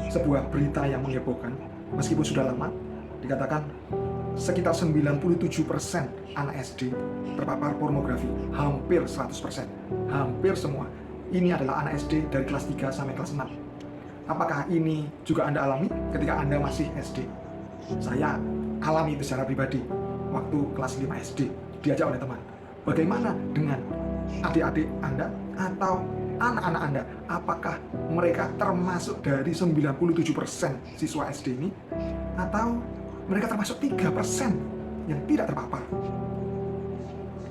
sebuah berita yang menghebohkan, meskipun sudah lama, dikatakan sekitar 97% anak SD terpapar pornografi, hampir 100%, hampir semua. Ini adalah anak SD dari kelas 3 sampai kelas 6. Apakah ini juga Anda alami ketika Anda masih SD? Saya alami itu secara pribadi waktu kelas 5 SD, diajak oleh teman. Bagaimana dengan adik-adik Anda atau anak-anak Anda? Apakah mereka termasuk dari 97% siswa SD ini? Atau mereka termasuk 3% yang tidak terpapar?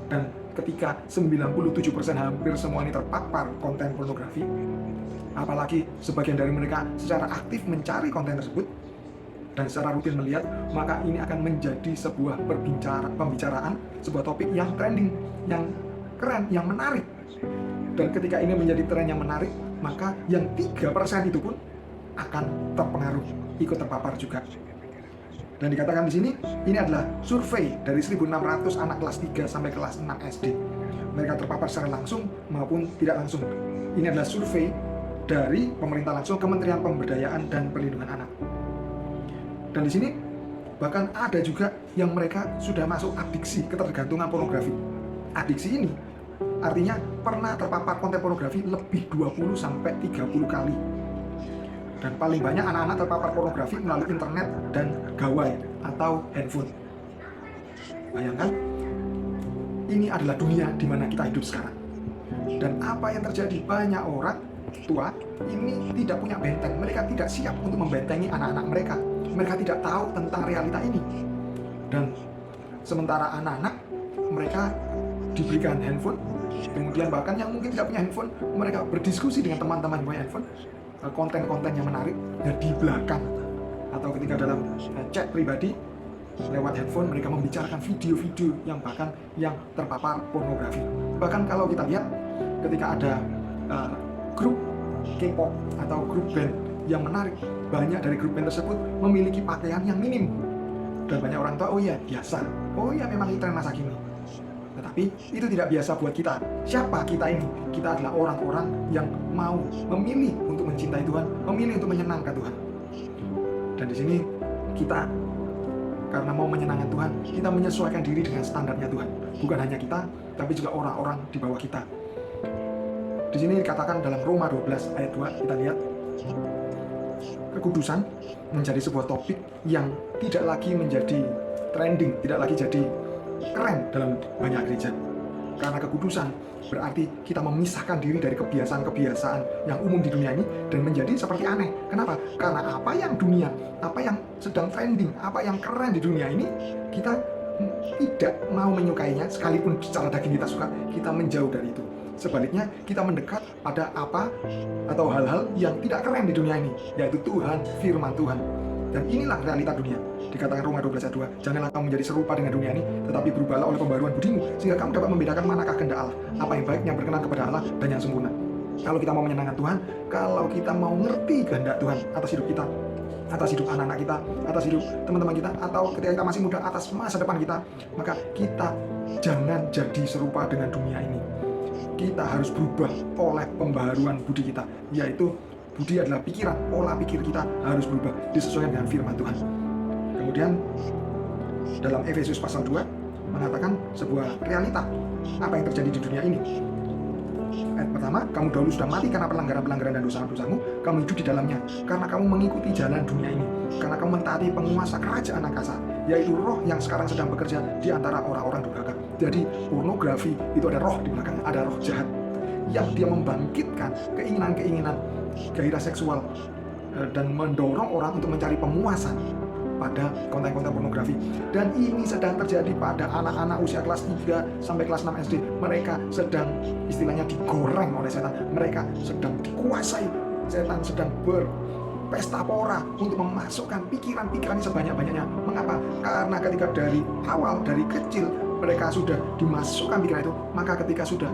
Dan ketika 97% hampir semua ini terpapar konten pornografi, apalagi sebagian dari mereka secara aktif mencari konten tersebut dan secara rutin melihat, maka ini akan menjadi sebuah pembicaraan, sebuah topik yang trending, yang keren, yang menarik. Dan ketika ini menjadi tren yang menarik, maka yang 3% itu pun akan terpengaruh, ikut terpapar juga. Dan dikatakan di sini, ini adalah survei dari 1.600 anak kelas 3 sampai kelas 6 SD. Mereka terpapar secara langsung maupun tidak langsung. Ini adalah survei dari pemerintah langsung, Kementerian Pemberdayaan dan Perlindungan Anak. Dan di sini bahkan ada juga yang mereka sudah masuk adiksi, ketergantungan pornografi. Adiksi ini artinya pernah terpapar konten pornografi lebih 20 sampai 30 kali. Dan paling banyak anak-anak terpapar pornografi melalui internet dan gawai atau handphone. Bayangkan, ini adalah dunia di mana kita hidup sekarang. Dan apa yang terjadi? Banyak orang tua ini tidak punya benteng. Mereka tidak siap untuk membentengi anak-anak mereka. Mereka tidak tahu tentang realita ini. Dan sementara anak-anak mereka diberikan handphone, kemudian bahkan yang mungkin tidak punya handphone, mereka berdiskusi dengan teman-teman yang punya handphone, konten-konten yang menarik, dan di belakang atau ketika dalam chat pribadi lewat handphone mereka membicarakan video-video yang bahkan yang terpapar pornografi. Bahkan kalau kita lihat ketika ada grup K-pop atau grup band yang menarik, banyak dari grup band tersebut memiliki pakaian yang minim. Dan banyak orang tahu, oh iya biasa, oh iya memang ini tren masa kini. Tetapi itu tidak biasa buat kita. Siapa kita ini? Kita adalah orang-orang yang mau memilih untuk mencintai Tuhan, memilih untuk menyenangkan Tuhan. Dan di sini kita karena mau menyenangkan Tuhan, kita menyesuaikan diri dengan standarnya Tuhan. Bukan hanya kita, tapi juga orang-orang di bawah kita. Di sini dikatakan dalam Roma 12 ayat 2, kita lihat kekudusan menjadi sebuah topik yang tidak lagi menjadi trending, tidak lagi jadi keren dalam banyak gereja. Karena kekudusan berarti kita memisahkan diri dari kebiasaan-kebiasaan yang umum di dunia ini dan menjadi seperti aneh. Kenapa? Karena apa yang dunia, apa yang sedang trending, apa yang keren di dunia ini, kita tidak mau menyukainya. Sekalipun secara daging kita suka, kita menjauh dari itu. Sebaliknya, kita mendekat pada apa atau hal-hal yang tidak keren di dunia ini, yaitu Tuhan, firman Tuhan. Dan inilah realita dunia. Dikatakan Roma 12 ayat 2, janganlah kamu menjadi serupa dengan dunia ini, tetapi berubahlah oleh pembaruan budimu, sehingga kamu dapat membedakan manakah kehendak Allah, apa yang baik, yang berkenan kepada Allah, dan yang sempurna. Kalau kita mau menyenangkan Tuhan, kalau kita mau ngerti kehendak Tuhan atas hidup kita, atas hidup anak-anak kita, atas hidup teman-teman kita, atau ketika kita masih muda, atas masa depan kita, maka kita jangan jadi serupa dengan dunia ini. Kita harus berubah oleh pembaharuan budi kita, yaitu budi adalah pikiran, pola pikir kita harus berubah disesuaikan dengan firman Tuhan. Kemudian dalam Efesus pasal 2 mengatakan sebuah realita apa yang terjadi di dunia ini. Ayat pertama, kamu dahulu sudah mati karena pelanggaran-pelanggaran dan dosa-dosamu, kamu hidup di dalamnya karena kamu mengikuti jalan dunia ini, karena kamu mentaati penguasa kerajaan angkasa, yaitu roh yang sekarang sedang bekerja di antara orang-orang durhaka. Jadi pornografi itu ada roh di belakang, ada roh jahat yang dia membangkitkan keinginan-keinginan gairah seksual dan mendorong orang untuk mencari pemuasan pada konten-konten pornografi. Dan ini sedang terjadi pada anak-anak usia kelas 3 sampai kelas 6 SD. Mereka sedang istilahnya digoreng oleh setan. Mereka sedang dikuasai. Setan sedang berpesta pora untuk memasukkan pikiran-pikirannya sebanyak-banyaknya. Mengapa? Karena ketika dari awal, dari kecil mereka sudah dimasukkan pikiran itu, maka ketika sudah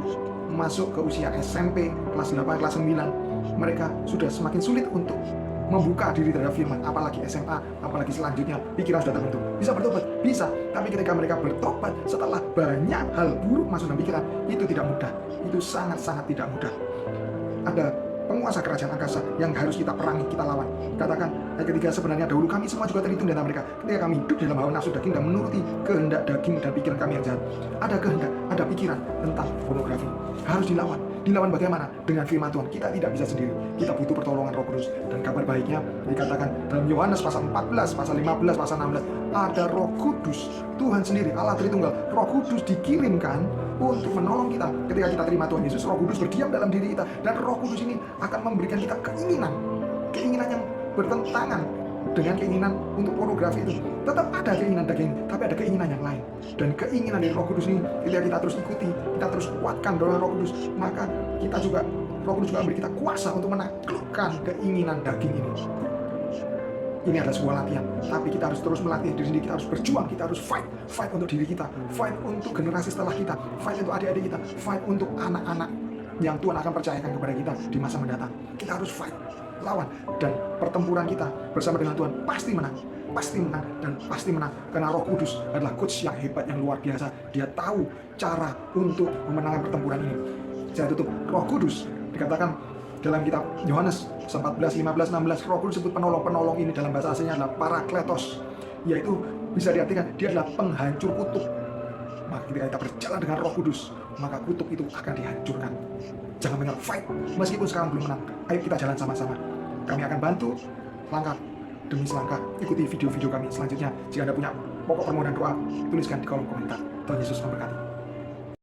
masuk ke usia SMP, kelas 8, kelas 9, mereka sudah semakin sulit untuk membuka diri terhadap firman. Apalagi SMA, apalagi selanjutnya, pikiran sudah terbentuk. Bisa bertobat? Bisa. Tapi ketika mereka bertobat setelah banyak hal buruk masuk dalam pikiran, itu tidak mudah. Itu sangat-sangat tidak mudah. Ada penguasa kerajaan angkasa yang harus kita perangi, kita lawan. Katakan ayat ketiga, sebenarnya dahulu kami semua juga terhitung di antara mereka ketika kami hidup dalam hawa nafsu daging dan menuruti kehendak daging dan pikiran kami yang jahat. Ada kehendak, ada pikiran tentang pornografi. Harus dilawan. Dilawan bagaimana? Dengan firman Tuhan. Kita tidak bisa sendiri. Kita butuh pertolongan Roh Kudus. Dan kabar baiknya dikatakan dalam Yohanes pasal 14, pasal 15, pasal 16, ada Roh Kudus. Tuhan sendiri, Allah Tritunggal. Roh Kudus dikirimkan untuk menolong kita ketika kita terima Tuhan Yesus. Roh Kudus berdiam dalam diri kita, dan Roh Kudus ini akan memberikan kita keinginan yang bertentangan dengan keinginan untuk pornografi itu. Tetap ada keinginan daging, tapi ada keinginan yang lain. Dan keinginan dari Roh Kudus ini, ketika kita terus ikuti, kita terus kuatkan dorongan Roh Kudus, maka Roh Kudus juga memberi kita kuasa untuk menaklukkan keinginan daging ini. Ini adalah sebuah latihan, tapi kita harus terus melatih diri sendiri. Kita harus berjuang, kita harus fight untuk diri kita, fight untuk generasi setelah kita, fight untuk adik-adik kita, fight untuk anak-anak yang Tuhan akan percayakan kepada kita di masa mendatang. Kita harus fight, lawan, dan pertempuran kita bersama dengan Tuhan pasti menang, dan pasti menang, karena Roh Kudus adalah coach yang hebat, yang luar biasa. Dia tahu cara untuk memenangkan pertempuran ini. Saya tutup. Roh Kudus dikatakan dalam kitab Yohanes 14, 15, 16, Roh Kudus disebut penolong ini dalam bahasa aslinya adalah parakletos, yaitu bisa diartikan dia adalah penghancur kutub. Maka ketika kita berjalan dengan Roh Kudus, maka kutub itu akan dihancurkan. Jangan menyerah, fight. Meskipun sekarang belum menang, ayo kita jalan sama-sama. Kami akan bantu langkah demi selangkah. Ikuti video-video kami selanjutnya. Jika Anda punya pokok permohonan doa, tuliskan di kolom komentar. Tuhan Yesus memberkati.